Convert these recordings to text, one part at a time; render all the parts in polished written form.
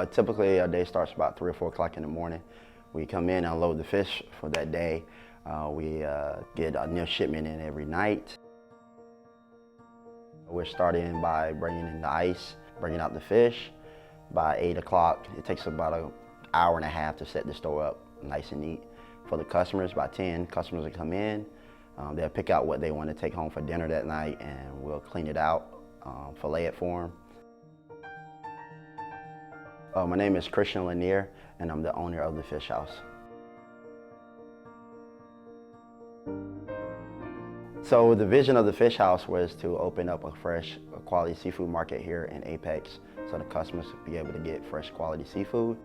Typically, our day starts about 3 or 4 o'clock in the morning. We come in and unload the fish for that day. We get a new shipment in every night. We're starting by bringing in the ice, bringing out the fish. By 8 o'clock, it takes about an hour and a half to set the store up nice and neat for the customers. By 10, customers will come in. They'll pick out what they want to take home for dinner that night, and we'll clean it out, fillet it for them. My name is Christian Lanier, and I'm the owner of the Fish House. So the vision of the Fish House was to open up a fresh, quality seafood market here in Apex so the customers would be able to get fresh, quality seafood.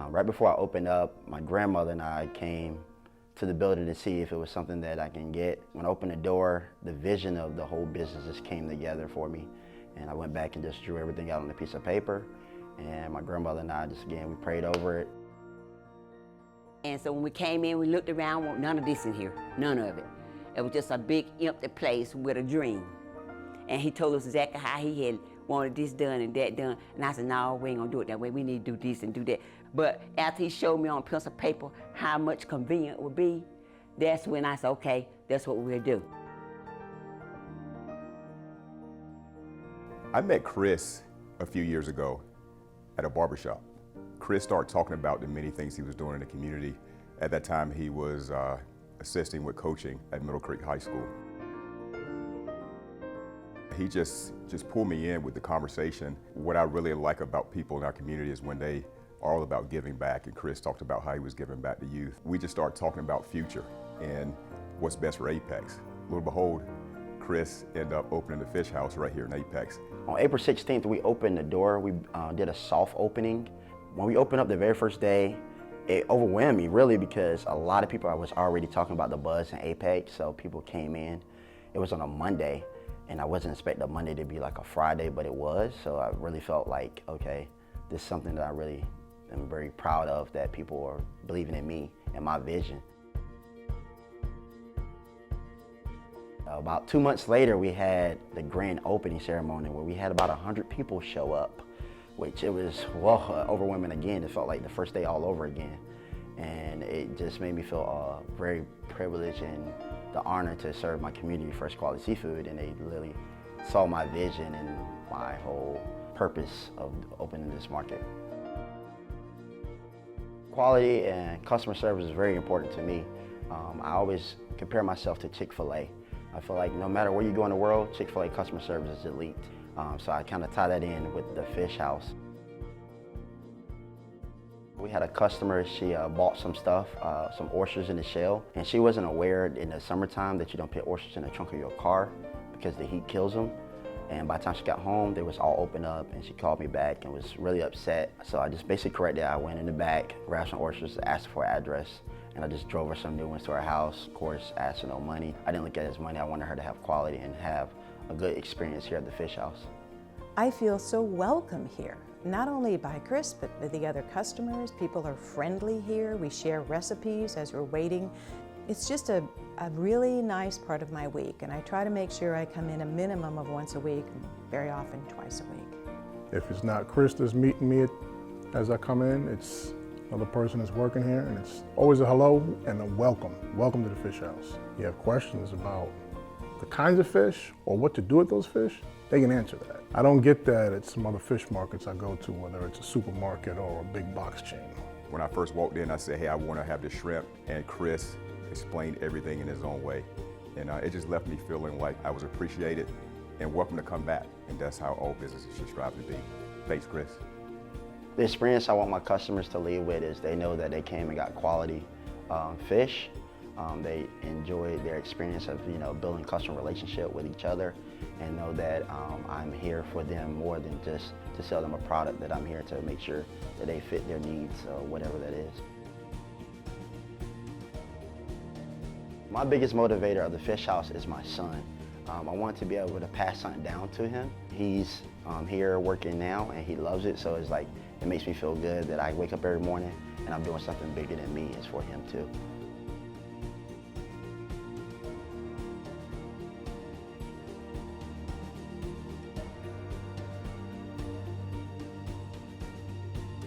Right before I opened up, my grandmother and I came to the building to see if it was something that I can get. When I opened the door, the vision of the whole business just came together for me. And I went back and just drew everything out on a piece of paper. And my grandmother and I just, again, we prayed over it. And so when we came in, we looked around, want none of this in here, none of it. It was just a big empty place with a dream. And he told us exactly how he had wanted this done and that done. And I said, no, we ain't gonna do it that way. We need to do this and do that. But after he showed me on a pencil of paper how much convenient it would be, that's when I said, okay, that's what we'll do. I met Chris a few years ago at a barbershop. Chris started talking about the many things he was doing in the community. At that time, he was assisting with coaching at Middle Creek High School. He just pulled me in with the conversation. What I really like about people in our community is when they are all about giving back, and Chris talked about how he was giving back to youth. We just started talking about future and what's best for Apex. Lo and behold, Chris ended up opening the Fish House right here in Apex. On April 16th, we opened the door. We did a soft opening. When we opened up the very first day, it overwhelmed me really because a lot of people, I was already talking about the buzz in Apex, so people came in. It was on a Monday, and I wasn't expecting Monday to be like a Friday, but it was. So I really felt like, okay, this is something that I really am very proud of, that people are believing in me and my vision. About 2 months later, we had the grand opening ceremony where we had about 100 people show up, which it was, well, overwhelming again. It felt like the first day all over again. And it just made me feel very privileged and the honor to serve my community fresh quality seafood. And they really saw my vision and my whole purpose of opening this market. Quality and customer service is very important to me. I always compare myself to Chick-fil-A. I feel like no matter where you go in the world, Chick-fil-A customer service is elite. So I kind of tie that in with the Fish House. We had a customer, she bought some stuff, some oysters in the shell, and she wasn't aware in the summertime that you don't put oysters in the trunk of your car because the heat kills them. And by the time she got home, they was all opened up, and she called me back and was really upset. So I just basically corrected it. I went in the back, grabbed some oysters, asked her for her address, and I just drove her some new ones to her house. Of course, asked her no money. I didn't look at it as money. I wanted her to have quality and have a good experience here at the Fish House. I feel so welcome here, not only by Chris, but with the other customers. People are friendly here. We share recipes as we're waiting. It's just a really nice part of my week, and I try to make sure I come in a minimum of once a week, very often twice a week. If it's not Chris that's meeting me as I come in, it's another person that's working here, and it's always a hello and a welcome. Welcome to the Fish House. You have questions about the kinds of fish or what to do with those fish, they can answer that. I don't get that at some other fish markets I go to, whether it's a supermarket or a big box chain. When I first walked in, I said, hey, I want to have the shrimp, and Chris explained everything in his own way. And it just left me feeling like I was appreciated and welcome to come back. And that's how all businesses should strive to be. Thanks, Chris. The experience I want my customers to leave with is they know that they came and got quality fish. They enjoyed their experience of building customer relationship with each other, and know that I'm here for them more than just to sell them a product, that I'm here to make sure that they fit their needs, whatever that is. My biggest motivator of the Fish House is my son. I want to be able to pass something down to him. He's here working now and he loves it, so it's like, it makes me feel good that I wake up every morning and I'm doing something bigger than me. It's for him too.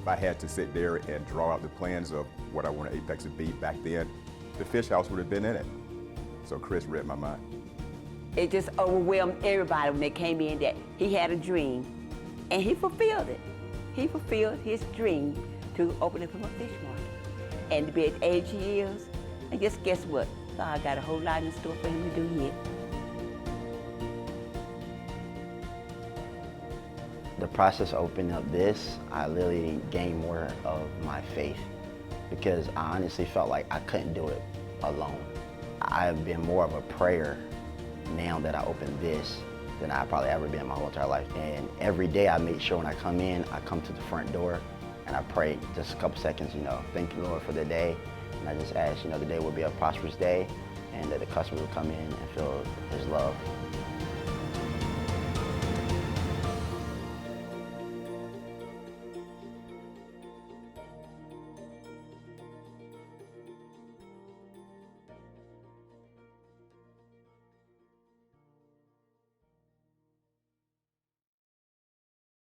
If I had to sit there and draw out the plans of what I wanted Apex to be back then, the Fish House would have been in it. So Chris read my mind. It just overwhelmed everybody when they came in that he had a dream, and he fulfilled it. He fulfilled his dream to open up a fish market. And to be at the age he is, and just guess what? God got a whole lot in store for him to do yet. The process of opening up this, I literally gained more of my faith because I honestly felt like I couldn't do it alone. I've been more of a prayer now that I opened this than I've probably ever been my whole entire life. And every day I make sure when I come in, I come to the front door and I pray just a couple seconds, thank you, Lord, for the day. And I just ask, the day will be a prosperous day and that the customer will come in and feel his love.